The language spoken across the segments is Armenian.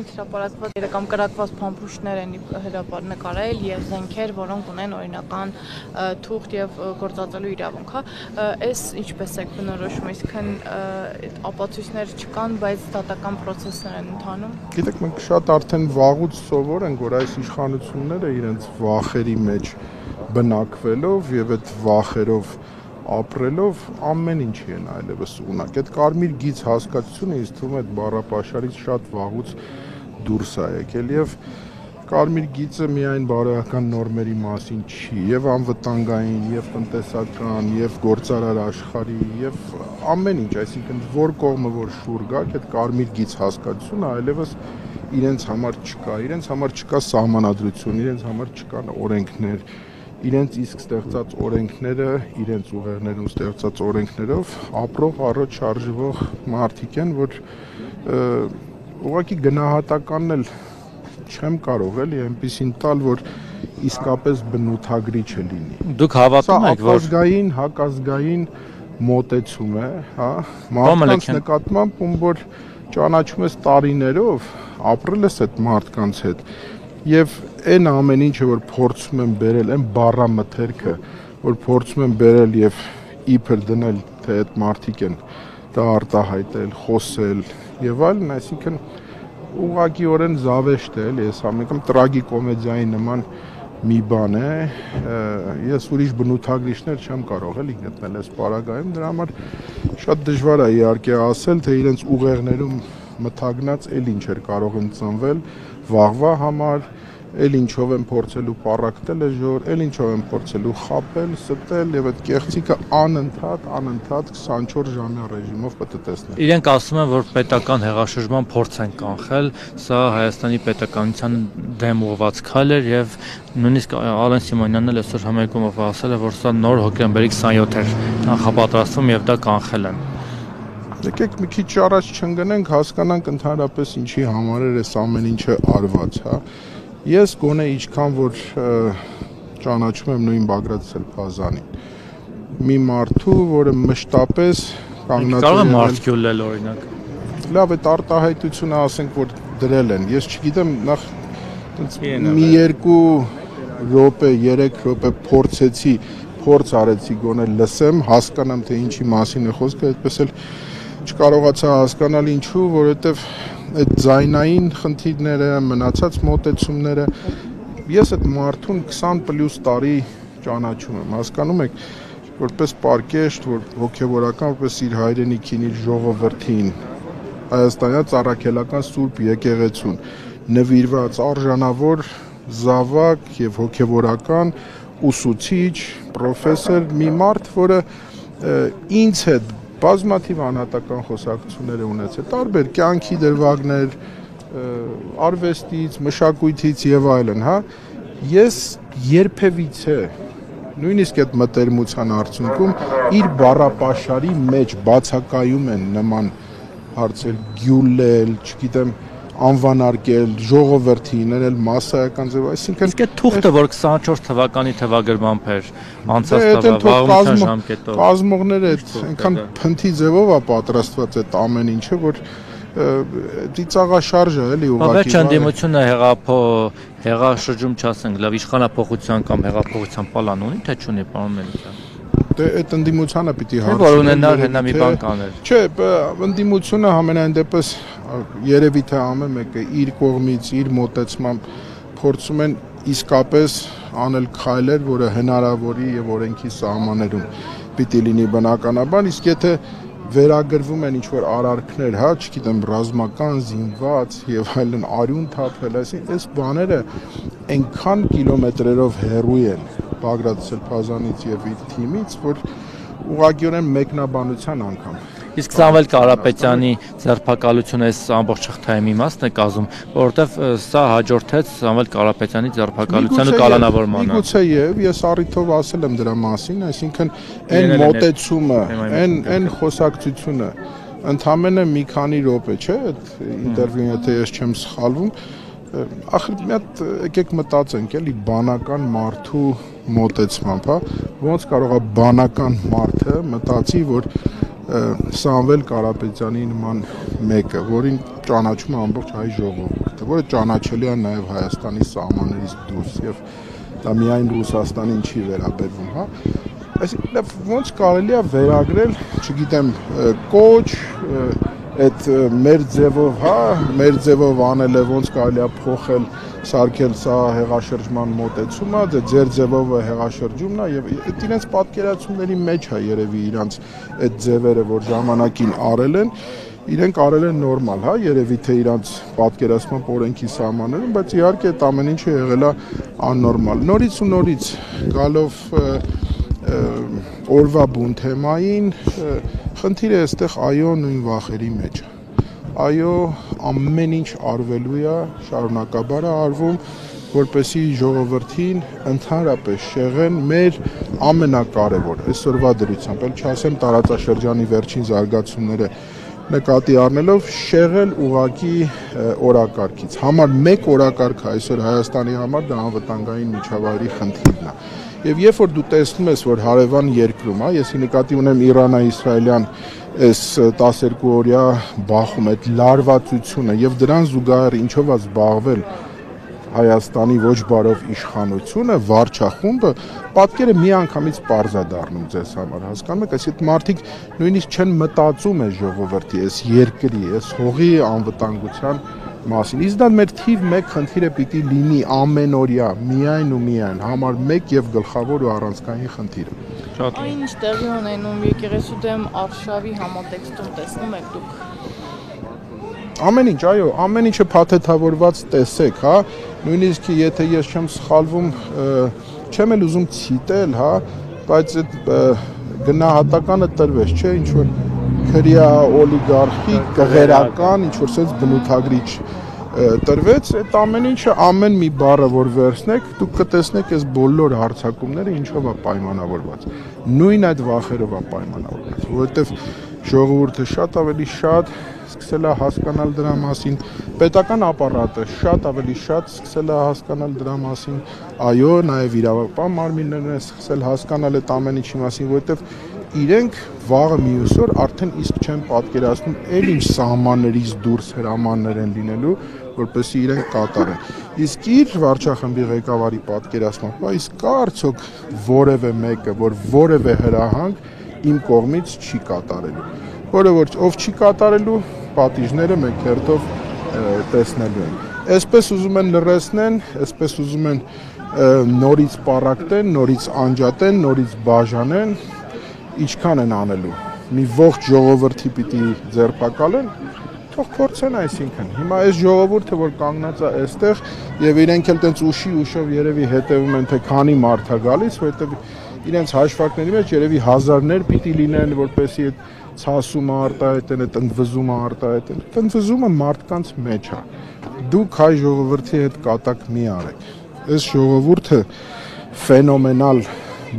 կողմից հրապարակված կամ կրակված փամփուշտներ են նկարել եւ զենքեր, որոնք ունեն օրինական թուղթ եւ գործածելու իրավունք, հա, այս ինչպես եք բնորոշում, այսինքն ապացույցներ չկան, բայց դատական process-ներ են ընթանում։ Գիտեք, մենք շատ արդեն վաղուց սովոր ենք, որ այս իշխանությունները իրենց վախերի մեջ բնակվելով եւ այդ վախերով ապրելով ամեն ինչի են այլևս ունակ։ Այդ կարմիր գիծ հասկացությունը ինձ թվում է այդ բառապաշարից շատ վաղուց դուրս է եկել եւ կարմիր գիծը միայն բարոյական նորմերի մասին չի, եւ անվտանգային, եւ տնտեսական, եւ գործարար աշխարհի, եւ ամեն ինչ, այսինքն որ կողմը որ շուռ գա, այդ կարմիր գիծ հասկացությունը այլևս իրենց համար չկա սահմանադրություն, իրենց համար չկան օրենքներ, իրենց իսկ ստեղծած օրենքները, իրենց ուղեղներում ստեղծած օրենքներով ապրող առողջ շարժվող մարդիկ են, որ ուղղակի գնահատականն էլ չեմ կարող էլի այնպեսին տալ, որ իսկապես բնութագրիչ է լինի։ Դուք հավատում եք, որ հակազգային մոտեցում է, հա, մարդկանց նկատմամբ, ում որ ճանաչում ես տարիներով, ապրել ես այդ մարդկանց հետ, եւ այն ամեն ինչը որ փորձում են բերել, այն բառամթերքը, որ փորձում են բերել եւ իբր դնել, թե այդ մարդիկ են դա արտահայտել, խոսել եւ այլն, այսինքն ուղղակիորեն զավեշտ է, էլի, այս ամենքան տրագիկոմեդիայի նման մի բան է, ես ուրիշ բնութագրիչներ չեմ կարող էլի գտնել այս պարագայում, դրա համար շատ դժվար է իհարկե ասել, թե իրենց ուղեղներում մթագնած էլ ինչ էր կարող են ծնվել վաղվա համար, էլ ինչով են փորձելու պառակտել էժոր, էլ ինչով են փորձելու խաբել, ստել եւ այդ կեղծիկը անընդհատ 24 ժամյա ռեժիմով պետք է տեսնել։ Իրենք ասում են, որ պետական հեղաշրջման փորձ են կանխել, սա Հայաստանի պետականության դեմ ուղղված քայլ էր եւ նույնիսկ Ալեն Սիմոնյանն էլ այսօր համերգումով ասել է, որ սա նոր հոկտեմբերի 27 էր նախապատրաստվում եւ դա կանխել են։ Եկեք մի քիչ առաջ չընկնենք, հասկանանք ընդհանրապես ինչի համար էր այս ամեն ինչը արված, հա։ Ես գոնե ինչքան որ ճանաչում եմ նույն Բագրատ Սելփազանին, մի մարդու, որը մշտապես կանգնած կարող է մարդկյուլել օրինակ։ Լավ, այդ արտահայտությունը ասենք որ դրել են։ Ես չգիտեմ, նախ մի 2 րոպե, 3 րոպե փորձ արեցի գոնե լսեմ, հասկանամ թե ինչի մասին է խոսքը, այդպես էլ չկարողացա հասկանալ ինչու, որովհետև այդ ձայնային խնդիրները, մնացած մոտեցումները, ես այդ մարդուն 20+ տարի ճանաչում եմ, հասկանում եք, որպես պարկեշտ, որ հոգևորական, որպես իր հայրենիքին, իր ժողովրդին, հայաստանյան առաքելական սուրբ եկեղեցուն, նվիրված արժանավոր զավակ եւ հոգևորական ուսուցիչ, պրոֆեսոր, մի մարդ, որը ինձ հետ բազմաթիվ անհատական խոսակցություններ է ունեցել, տարբեր կյանքի դրվագներ, արվեստից, մշակույթից եւ այլն, հա, ես երբևիցե նույնիսկ այդ մտերմության արդյունքում իր բառապաշարի մեջ բացակայում են նման հարցեր, գյուլել, չգիտեմ, անվանարկել, ժողովրդին ներել մասսայական ձև, այսինքն իսկ այդ թուղթը, որ 24 թվականի թվագրմամբ էր անցած վաղուց ժամկետով, կազմողները այնքան փնթի ձևով է պատրաստված այդ ամեն ինչը, որ ծիծաղաշարժ է, էլի ուղղակի։ Բայց ընդդիմությունը հեղաշրջում չասենք, լավ իշխանապողության կամ հեղափոխության պլան ունի, թե չունի, պարոն Մելիքյան։ Դե այդ ընդդիմությանը պիտի հարցնի։ Որ ունենար հենա մի բան կաներ։ Չէ, ընդդիմությունը համենայն դեպս երևի թե ամեն մեկը իր կողմից, իր մոտեցմամբ փորձում են իսկապես անել քայլեր, որը հնարավորի եւ օրենքի սահմաններում պիտի լինի բնականաբար, իսկ եթե վերագրվում են ինչ-որ արարքներ, հա, չգիտեմ, ռազմական, զինված եւ այլն արյուն թափել, այսինքն այս բաները այնքան կիլոմետրերով հեռու են Բագրատ Սելփազանից եւ իր թիմից, որ ուղղակիորեն մեկնաբանության անգամ։ Իսկ Սամվել Կարապետյանի ձերբակալությունը այս ամբողջ հաղթահարի մի մասն է կազմում, որովհետև սա հաջորդեց Սամվել Կարապետյանի ձերբակալության ու կալանավորմանը։ Միգուցե եւ ես առիթով ասել եմ դրա մասին, այսինքն այն մոտեցումը, այն խոսակցությունը ընդամենը մի քանի րոպե, չէ՞, այդ ինտերվյուն, եթե ես չեմ սխալվում, ախր մի հատ եկեք մտածենք, էլի բանական մարդու մոտեցմամբ, հա, ոնց կարող է բանական մարդը մտածի, որ Սամվել Կարապետյանի նման մեկը, որին ճանաչում է ամբողջ հայ ժողովուրդը, որը ճանաչելի է նաև Հայաստանի սահմաններից դուրս եւ դա միայն Ռուսաստանին չի վերաբերվում, հա։ Այսինքն ոնց կարելի է վերագրել, չգիտեմ, կոչ այդ մեր ձևով, հա, մեր ձևով անել է, ոնց կարելի է փոխել, սարքել սա հեղաշրջման մոտեցումը, դե ձեր ձևով հեղաշրջումն է եւ այդ իրենց պատկերացումների մեջ է երևի իրանց այդ ձևերը, որ ժամանակին արել են, իրենք արել են նորմալ, հա, երևի թե իրանց պատկերացման օրենքի սահմաններում, բայց իհարկե այդ ամեն ինչը եղել է աննորմալ։ Նորից ու նորից գալով օրվա բուն թեմային, խնդիրը այստեղ այո նույն վախերի մեջ է։ Այո, ամեն ինչ արվելու է, շարունակաբար է արվում, որպեսզի ժողովրդին ընդհանրապես շեղեն մեր ամենակարևոր այսօրվա դրությամբ, էլ չասեմ տարածաշրջանի վերջին զարգացումները նկատի առնելով շեղել ուղակի օրակարգից։ Համար մեկ օրակարգ այսօր Հայաստանի համար դա անվտանգային միջավայրի խնդիրն է։ Եվ երբ որ դու տեսնում ես, որ հարևան երկրում, ես նկատի ունեմ Իրանա-իսրայելյան այս 12-օրյա բախում, այդ լարվածությունը եւ դրան զուգահեռ ինչով է զբաղվել Հայաստանի ոչ բարով իշխանությունը, վարչախումբը, պատկերը միանգամից պարզ է դառնում ձեզ համար, հասկանում եք, այսինքն մարդիկ նույնիսկ չեն մտածում այս ժողովրդի, այս երկրի, այս հողի անվտանգության մասին։ Իսկ դա մեր թիվ 1 խնդիրը պիտի լինի ամենօրյա, միայն ու միայն, համար 1 եւ գլխավոր ու առանցքային խնդիրը։ Այն ինչ տեղի ունենում եկեղեցու դեմ արշավի համատեքստում տեսնում եք դուք։ Ամեն ինչ, այո, ամեն ինչը փաթեթավորված տեսեք, հա, նույնիսկ եթե ես չեմ սխալվում, չեմ էլ ուզում ցիտել, հա, բայց այդ գնահատականը տրվեց, չէ, ինչ որ քրյա օլիգարխի կղերական ինչ որ sense բնութագրիչ տրվեց, այդ ամեն ինչը ամեն մի բառը որ վերցնեք, դուք կտեսնեք այս բոլոր հարցակումները ինչով է պայմանավորված։ Նույն այդ վախերով է պայմանավորված, որովհետև ժողովուրդը շատ ավելի շատ սկսել է հասկանալ դրա մասին, պետական ապարատը շատ ավելի շատ սկսել է հասկանալ դրա մասին, այո, նաև իրավապահ մարմիններն են սկսել հասկանալ այդ ամեն ինչի մասին, որովհետև իրենք վաղը մյուս օր արդեն իսկ չեն պատկերացնում էլ ինչ սահմաններից դուրս հրամաններ են լինելու, որպեսզի իրենք կատարեն։ Իսկ իր վարչախմբի ղեկավարի պատկերացմամբ, իսկ կա արդյոք որևէ մեկը, որ որևէ հրահանգ իմ կողմից չի կատարելու, որը որ ով չի կատարելու, պատիժները մենք հերթով տեսնելու ենք։ Այսպես ուզում են լրացնեն, այսպես ուզում են նորից պառակտեն, նորից անջատեն, նորից բաժանեն, ինչքան են անելու։ Մի ողջ ժողովրդի պիտի ձերբակալեն, թող փորձեն այսինքն։ Հիմա այս ժողովուրդը որ կանգնած է այստեղ եւ իրենք էլ տենց ուշով երևի հետևում են թե քանի մարդ է գալիս, որովհետեւ իրենց հաշվարկների մեջ երևի հազարներ պիտի լինեն, որպեսզի այդ ցասումը արտահայտեն, այդ ընդվզումը արտահայտեն։ Ընդվզումը մարդկանց մեջ է։ Դուք հայ ժողովրդի հետ կատակ մի արեք։ Այս ժողովուրդը ֆենոմենալ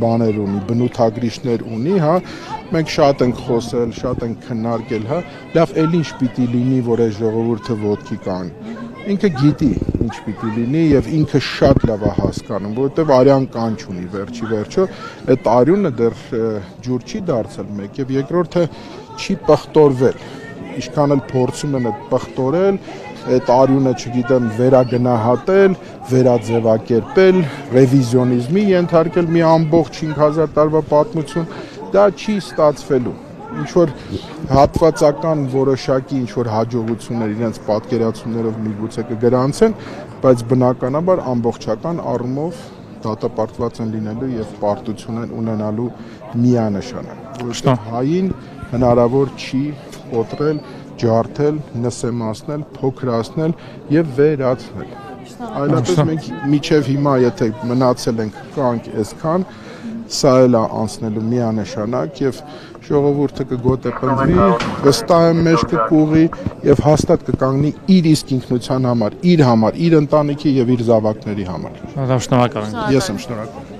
բաներ ունի, բնութագրիչներ ունի, հա, մենք շատ ենք խոսել, շատ ենք քննարկել, հա, լավ, էլ ինչ պիտի լինի, որ այս ժողովուրդը ոտքի կանգնի։ Ինքը գիտի ինչ պիտի լինի եւ ինքը շատ լավ է հասկանում, որովհետեւ արյան կանչ ունի վերջի վերջո, այդ արյունը դեռ ջուր չի դարձել մեկ եւ երկրորդը չի պղտորվել։ Ինչքան էլ փորձում են այդ պղտորել, այդ արյունը, չգիտեմ, վերագնահատել, վերաձևակերպել, ռևիզիոնիզմի ենթարկել մի ամբողջ 5000 տարվա պատմություն, դա չի ստացվելու։ Ինչ որ հատվածական որոշակի ինչ որ հաջողություններ իրենց պատկերացումներով միգուցե կգրանցեն, բայց բնականաբար ամբողջական առումով դատապարտված են լինելու եւ պարտություն են ունենալու միանշան, որովհետեւ հային հնարավոր չի կոտրել, ջարդել, նսեմացնել, փոքրացնել եւ վերացնել։ Այլապես մենք միջև հիմա եթե մնացել ենք կանք այսքան, սա էլ է անցնելու միանշանակ եւ ժողովուրդը կգոտեպնդվի, վստահ եմ մեջ կկուղի եւ հաստատ կկանգնի իր իսկ ինքնության համար, իր ընտանիքի եւ իր զավակների համար։ Շնորհակալ եմ։ Ես եմ շնորհակալ։